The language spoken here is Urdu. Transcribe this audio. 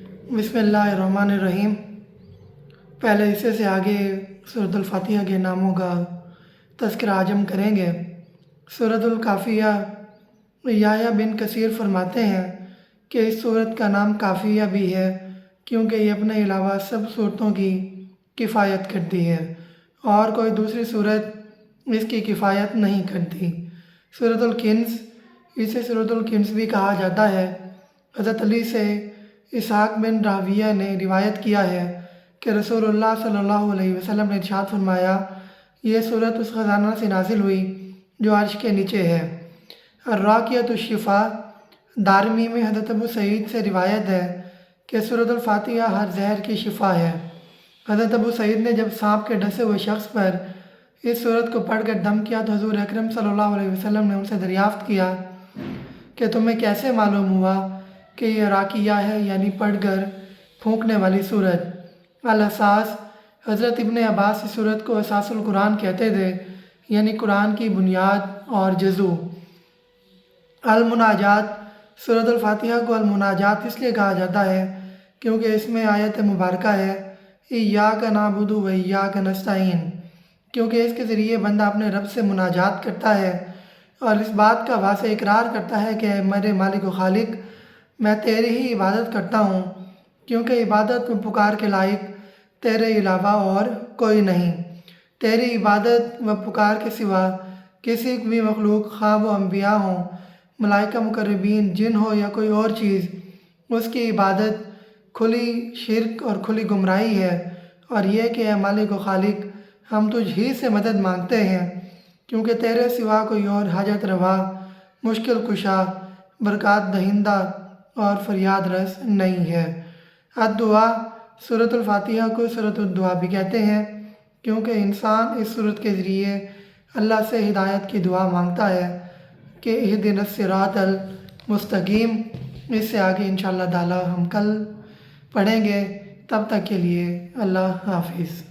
بسم اللہ الرحمن الرحیم۔ پہلے حصے سے آگے سورۃ الفاتحہ کے ناموں کا تذکرہ آج ہم کریں گے۔ سورۃ الکافیہ، یحییٰ بن کثیر فرماتے ہیں کہ اس سورت کا نام کافیہ بھی ہے کیونکہ یہ اپنے علاوہ سب صورتوں کی کفایت کرتی ہے اور کوئی دوسری صورت اس کی کفایت نہیں کرتی۔ سورۃ الکنز، اسے سورۃ الکنز بھی کہا جاتا ہے۔ حضرت علی سے اسحاق بن راہویہ نے روایت کیا ہے کہ رسول اللہ صلی اللہ علیہ وسلم نے ارشاد فرمایا، یہ سورت اس خزانہ سے نازل ہوئی جو عرش کے نیچے ہے۔ الراقیۃ الشفاء، دارمی میں حضرت ابو سعید سے روایت ہے کہ سورۃ الفاتحہ ہر زہر کی شفا ہے۔ حضرت ابو سعید نے جب سانپ کے ڈسے ہوئے شخص پر اس سورت کو پڑھ کر دم کیا تو حضور اکرم صلی اللہ علیہ وسلم نے ان سے دریافت کیا کہ تمہیں کیسے معلوم ہوا کہ یہ راقیہ ہے، یعنی پڑھ کر پھونکنے والی سورت۔ الاساس، حضرت ابن عباس اس سورت کو اساس القرآن کہتے تھے، یعنی قرآن کی بنیاد اور جزو۔ المناجات، سورۃ الفاتحہ کو المناجات اس لیے کہا جاتا ہے کیونکہ اس میں آیت مبارکہ ہے ایاک نعبد و ایاک نستعین، کیونکہ اس کے ذریعے بندہ اپنے رب سے مناجات کرتا ہے اور اس بات کا واضح اقرار کرتا ہے کہ اے میرے مالک و خالق، میں تیری ہی عبادت کرتا ہوں، کیونکہ عبادت میں پکار کے لائق تیرے علاوہ اور کوئی نہیں۔ تیری عبادت و پکار کے سوا کسی بھی مخلوق، خواہ وہ انبیاء ہوں، ملائکہ مقربین، جن ہو یا کوئی اور چیز، اس کی عبادت کھلی شرک اور کھلی گمراہی ہے۔ اور یہ کہ اے مالک و خالق، ہم تجھ ہی سے مدد مانگتے ہیں، کیونکہ تیرے سوا کوئی اور حاجت روا، مشکل کشا، برکات دہندہ اور فریاد رس نہیں ہے۔ الدعا، سورۃ الفاتحہ کو سورۃ الدعا بھی کہتے ہیں کیونکہ انسان اس سورت کے ذریعے اللہ سے ہدایت کی دعا مانگتا ہے کہ اہدنا الصراط المستقیم۔ اس سے آگے انشاءاللہ تعالی ہم کل پڑھیں گے۔ تب تک کے لیے اللہ حافظ۔